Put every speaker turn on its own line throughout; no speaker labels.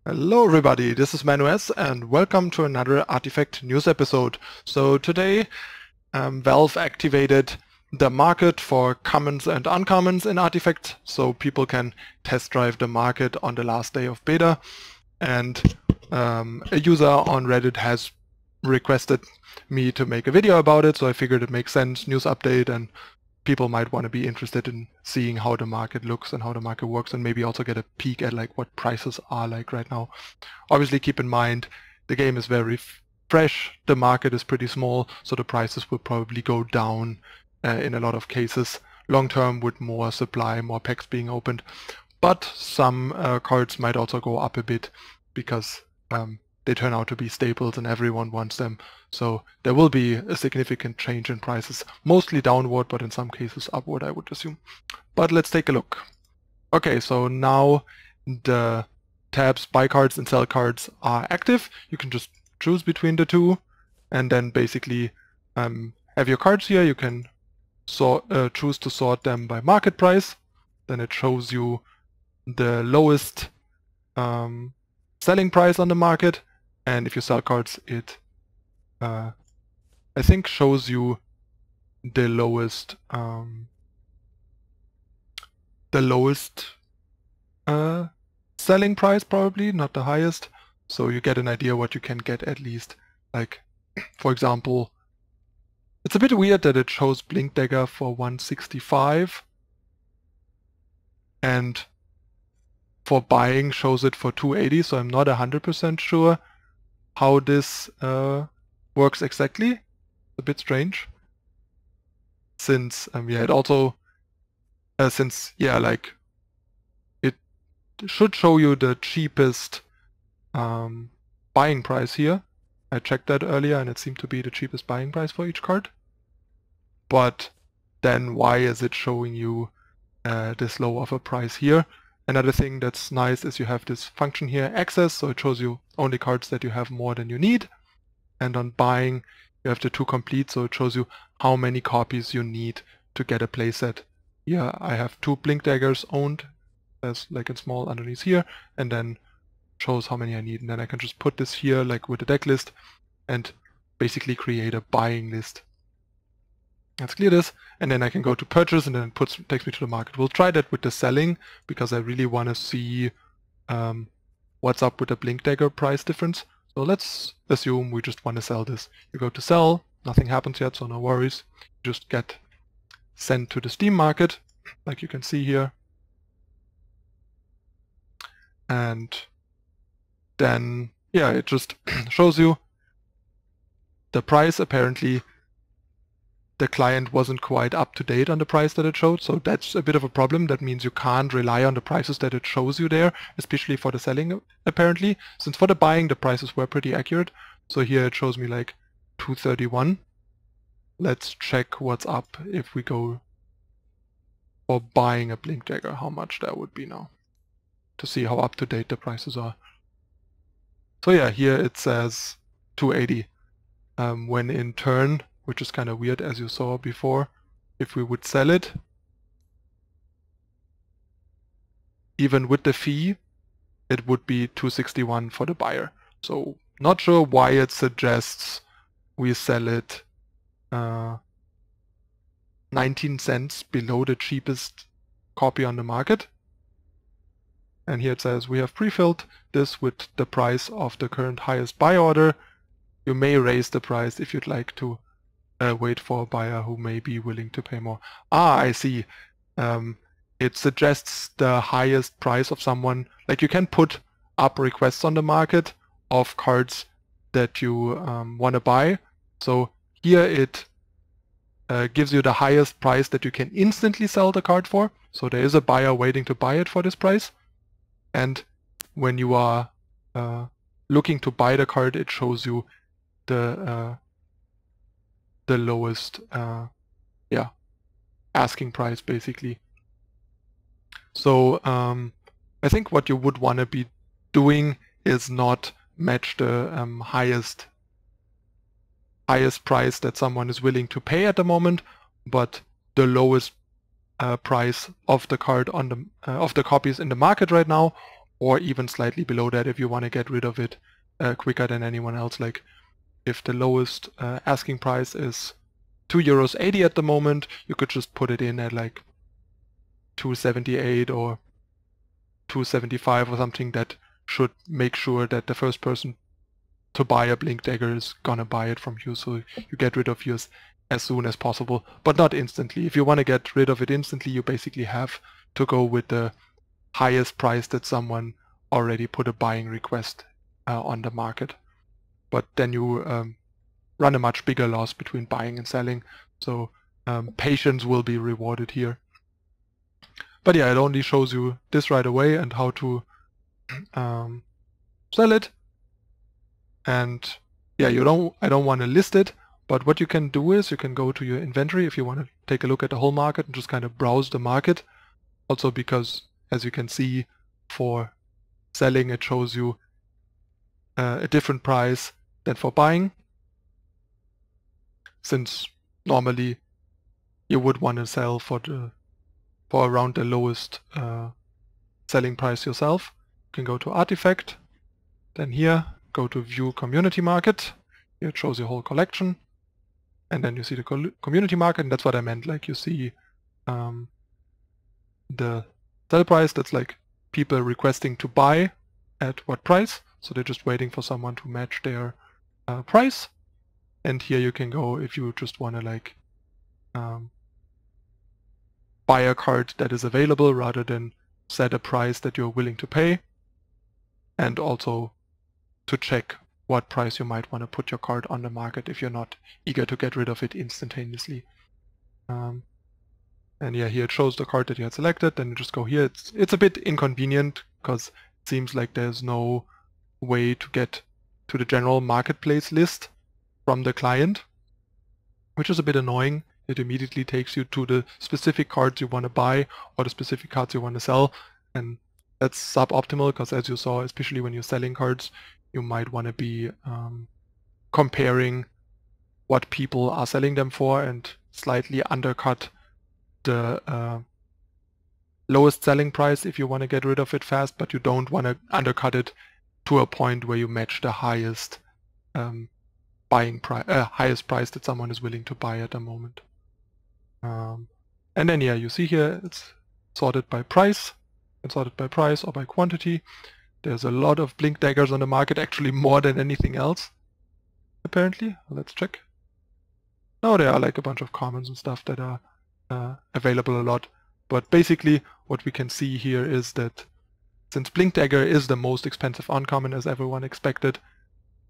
Hello everybody, this is Manues and welcome to another Artifact news episode. So today Valve activated the market for commons and uncommons in Artifact, so people can test drive the market on the last day of beta. And a user on Reddit has requested me to make a video about it, so I figured it makes sense, news update, and people might want to be interested in seeing how the market looks and how the market works, and maybe also get a peek at like what prices are like right now. Obviously keep in mind the game is very fresh, the market is pretty small, so the prices will probably go down in a lot of cases long term with more supply, more packs being opened. But some cards might also go up a bit because they turn out to be staples and everyone wants them. So there will be a significant change in prices, mostly downward, but in some cases upward, I would assume. But let's take a look. Okay, so now the tabs buy cards and sell cards are active. You can just choose between the two and then basically have your cards here. You can choose to sort them by market price. Then it shows you the lowest selling price on the market. And if you sell cards, it I think shows you the lowest selling price, probably not the highest. So you get an idea what you can get at least. Like, for example, it's a bit weird that it shows Blink Dagger for 165 and for buying shows it for 280. So I'm not 100% sure how this works exactly. It's a bit strange. Since it also like it should show you the cheapest buying price here. I checked that earlier and it seemed to be the cheapest buying price for each card. But then why is it showing you this low of a price here? Another thing that's nice is you have this function here, access, so it shows you only cards that you have more than you need. And on buying, you have the two complete, so it shows you how many copies you need to get a playset. Here I have 2 Blink Daggers owned, as like in small underneath here, and then shows how many I need. And then I can just put this here like with the deck list and basically create a buying list. Let's clear this, and then I can go to purchase, and then it takes me to the market. We'll try that with the selling, because I really want to see what's up with the Blink Dagger price difference. So let's assume we just want to sell this. You go to sell, nothing happens yet, so no worries. You just get sent to the Steam market, like you can see here. And then, yeah, it just shows you the price. Apparently the client wasn't quite up to date on the price that it showed, so that's a bit of a problem. That means you can't rely on the prices that it shows you there, especially for the selling apparently, since for the buying the prices were pretty accurate. So here it shows me like 231. Let's check what's up if we go for buying a Blink Dagger, how much that would be now, to see how up to date the prices are. So yeah, here it says 280, when in turn, which is kind of weird as you saw before, if we would sell it, even with the fee, it would be 261 for the buyer. So not sure why it suggests we sell it 19 cents below the cheapest copy on the market. And here it says we have pre-filled this with the price of the current highest buy order. You may raise the price if you'd like to wait for a buyer who may be willing to pay more. Ah, I see. It suggests the highest price of someone. Like you can put up requests on the market of cards that you want to buy. So here it gives you the highest price that you can instantly sell the card for. So there is a buyer waiting to buy it for this price. And when you are looking to buy the card, it shows you the lowest asking price basically. So I think what you would want to be doing is not match the highest price that someone is willing to pay at the moment, but the lowest price of the card on the of the copies in the market right now, or even slightly below that if you want to get rid of it quicker than anyone else. Like if the lowest asking price is €2.80 at the moment, you could just put it in at like 278 or 275 or something. That should make sure that the first person to buy a blink dagger is gonna buy it from you, so you get rid of yours as soon as possible, but not instantly. If you want to get rid of it instantly, you basically have to go with the highest price that someone already put a buying request on the market. But then you run a much bigger loss between buying and selling, so patience will be rewarded here. But yeah, it only shows you this right away and how to sell it. And yeah, I don't want to list it, but what you can do is you can go to your inventory if you want to take a look at the whole market and just kind of browse the market. Also because, as you can see, for selling it shows you a different price than for buying, since normally you would want to sell for around the lowest selling price yourself. You can go to Artifact, then here go to View Community Market. Here it shows your whole collection, and then you see the community market, and that's what I meant. Like you see the sell price, that's like people requesting to buy at what price, so they're just waiting for someone to match their price. And here you can go if you just want to like buy a card that is available rather than set a price that you're willing to pay, and also to check what price you might want to put your card on the market if you're not eager to get rid of it instantaneously. And yeah, here it shows the card that you had selected. Then you just go here. It's a bit inconvenient because it seems like there's no way to get to the general marketplace list from the client, which is a bit annoying. It immediately takes you to the specific cards you want to buy or the specific cards you want to sell, and that's suboptimal because, as you saw, especially when you're selling cards, you might want to be comparing what people are selling them for and slightly undercut the lowest selling price if you want to get rid of it fast, but you don't want to undercut it to a point where you match the highest highest price that someone is willing to buy at the moment. And then yeah, you see here it's sorted by price, and sorted by price or by quantity. There's a lot of blink daggers on the market, actually more than anything else, apparently. Let's check. No, there are like a bunch of commons and stuff that are available a lot. But basically what we can see here is that since blink dagger is the most expensive uncommon, as everyone expected,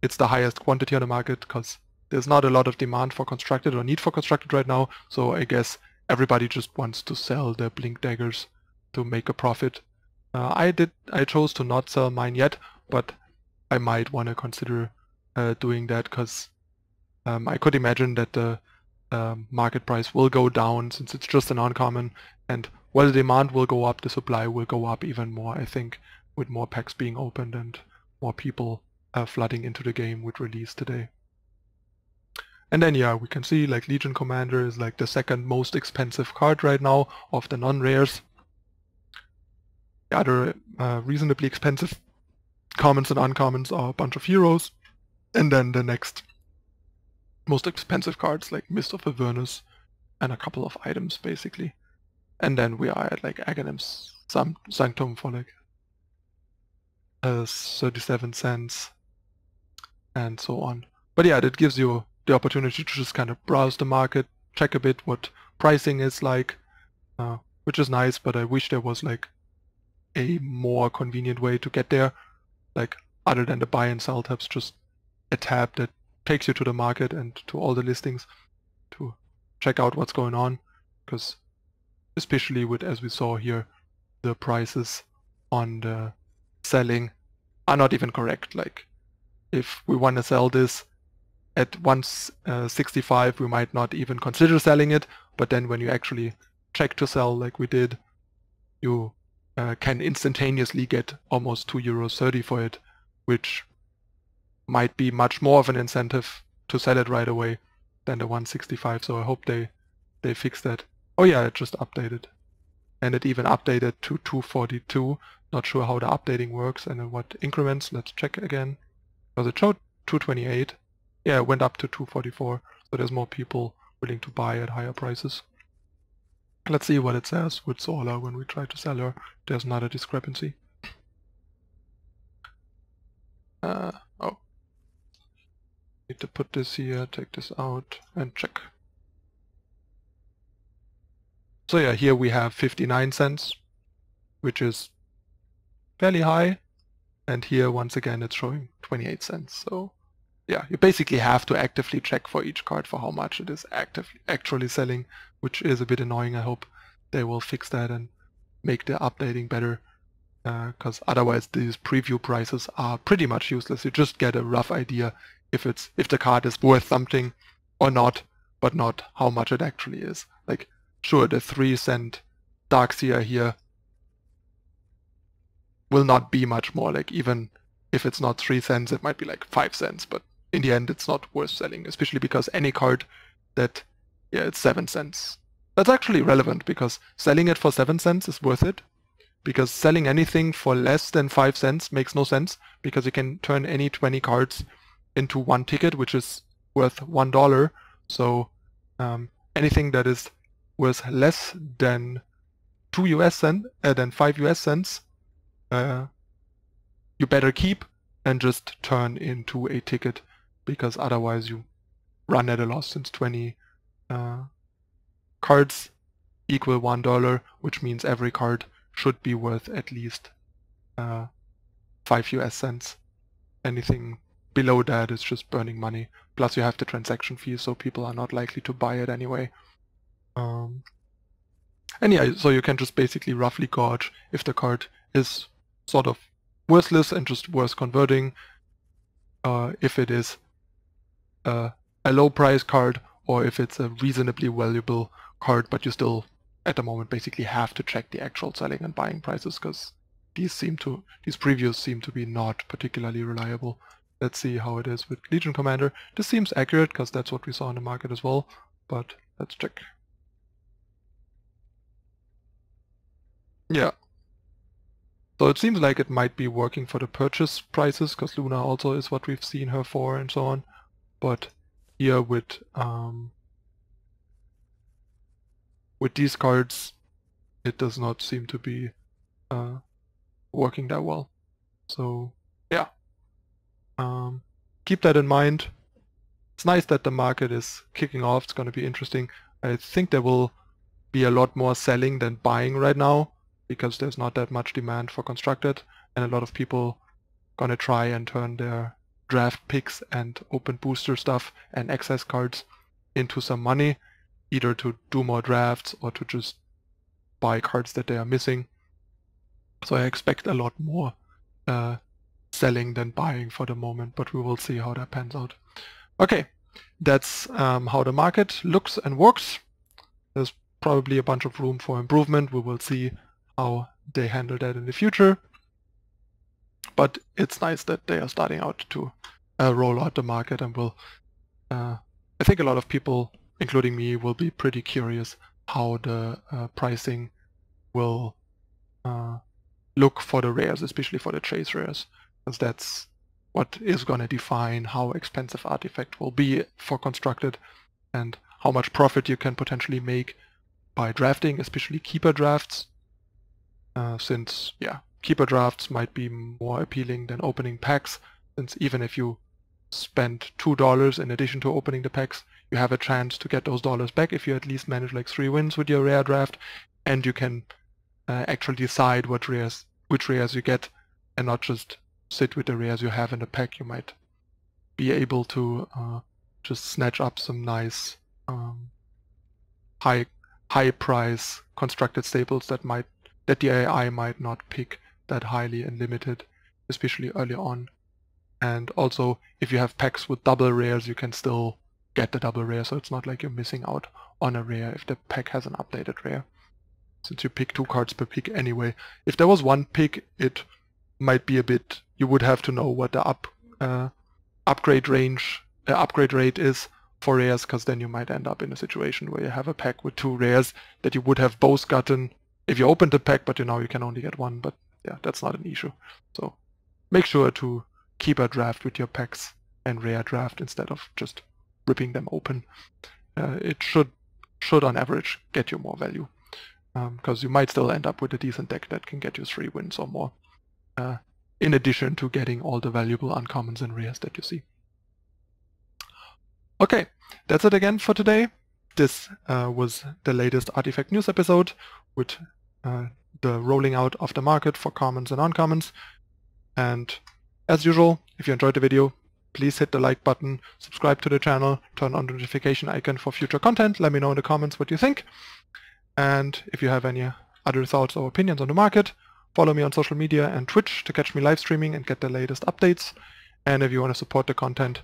it's the highest quantity on the market because there's not a lot of demand for constructed or need for constructed right now. So I guess everybody just wants to sell their blink daggers to make a profit. I chose to not sell mine yet, but I might want to consider doing that because I could imagine that the market price will go down since it's just an uncommon, and while the demand will go up, the supply will go up even more, I think, with more packs being opened and more people flooding into the game with release today. And then yeah, we can see like Legion Commander is like the second most expensive card right now of the non-rares. The other reasonably expensive commons and uncommons are a bunch of heroes, and then the next most expensive cards like Mist of Avernus and a couple of items basically. And then we are at like Aghanim's Sanctum for like 37 cents and so on. But yeah, that gives you the opportunity to just kind of browse the market, check a bit what pricing is like, which is nice, but I wish there was like a more convenient way to get there, like other than the buy and sell tabs, just a tab that takes you to the market and to all the listings to check out what's going on, because especially with, as we saw here, the prices on the selling are not even correct. Like if we want to sell this at 165, we might not even consider selling it, but then when you actually check to sell like we did, you can instantaneously get almost €2.30 for it, which might be much more of an incentive to sell it right away than the 165. So I hope they fix that. Oh yeah, it just updated. and it even updated to 242. Not sure how the updating works and in what increments. Let's check again. Because it showed 228. Yeah, it went up to 244. So there's more people willing to buy at higher prices. Let's see what it says with Solar when we try to sell her. There's another discrepancy. Oh. Need to put this here, take this out, and check. So yeah, here we have 59 cents, which is fairly high. And here, once again, it's showing 28 cents. So yeah, you basically have to actively check for each card for how much it is actually selling, which is a bit annoying. I hope they will fix that and make the updating better, because otherwise these preview prices are pretty much useless. You just get a rough idea if the card is worth something or not, but not how much it actually is. Like, sure, the 3-cent Darkseer here will not be much more. Like, even if it's not 3 cents, it might be like 5 cents, but in the end it's not worth selling, especially because any card that, yeah, it's 7 cents. That's actually relevant, because selling it for 7 cents is worth it, because selling anything for less than 5 cents makes no sense, because you can turn any 20 cards into one ticket, which is worth $1. So anything that is worth less than 5 US cents, you better keep and just turn into a ticket, because otherwise you run at a loss, since 20 cards equal $1, which means every card should be worth at least 5 US cents. Anything below that is just burning money. Plus you have the transaction fee, so people are not likely to buy it anyway. And yeah, so you can just basically roughly gauge if the card is sort of worthless and just worth converting, if it is a low price card, or if it's a reasonably valuable card, but you still at the moment basically have to check the actual selling and buying prices, because these previews seem to be not particularly reliable. Let's see how it is with Legion Commander. This seems accurate, because that's what we saw in the market as well, but let's check. Yeah. So it seems like it might be working for the purchase prices, because Luna also is what we've seen her for and so on. But here with these cards, it does not seem to be working that well. So yeah, keep that in mind. It's nice that the market is kicking off. It's going to be interesting. I think there will be a lot more selling than buying right now, because there's not that much demand for Constructed, and a lot of people gonna try and turn their draft picks and open booster stuff and excess cards into some money, either to do more drafts or to just buy cards that they are missing. So I expect a lot more selling than buying for the moment, but we will see how that pans out. Okay, that's how the market looks and works. There's probably a bunch of room for improvement. We will see how they handle that in the future. But it's nice that they are starting out to roll out the market, and will, I think a lot of people, including me, will be pretty curious how the pricing will look for the rares, especially for the chase rares, because that's what is going to define how expensive Artifact will be for Constructed, and how much profit you can potentially make by drafting, especially keeper drafts. Since, yeah, keeper drafts might be more appealing than opening packs, since even if you spend $2 in addition to opening the packs, you have a chance to get those dollars back if you at least manage like 3 wins with your rare draft, and you can actually decide which rares you get, and not just sit with the rares you have in the pack. You might be able to just snatch up some nice high price constructed staples that the AI might not pick that highly and limited, especially early on. And also, if you have packs with double rares, you can still get the double rare, so it's not like you're missing out on a rare if the pack has an updated rare, since you pick 2 cards per pick anyway. If there was 1 pick, it might be a bit, you would have to know what the upgrade rate is for rares, because then you might end up in a situation where you have a pack with 2 rares that you would have both gotten if you open the pack, but you know you can only get one, but yeah, that's not an issue. So make sure to keep a draft with your packs and rare draft instead of just ripping them open. It should on average get you more value, because you might still end up with a decent deck that can get you 3 wins or more, in addition to getting all the valuable uncommons and rares that you see. Okay, that's it again for today. This was the latest Artifact News episode with the rolling out of the market for commons and uncommons. And as usual, if you enjoyed the video, please hit the like button, subscribe to the channel, turn on the notification icon for future content. Let me know in the comments what you think. And if you have any other thoughts or opinions on the market, follow me on social media and Twitch to catch me live streaming and get the latest updates. And if you want to support the content,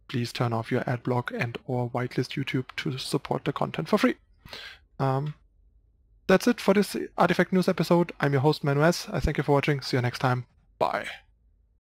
please turn off your ad block and or whitelist YouTube to support the content for free. That's it for this Artifact News episode. I'm your host, Manu S. I thank you for watching. See you next time. Bye.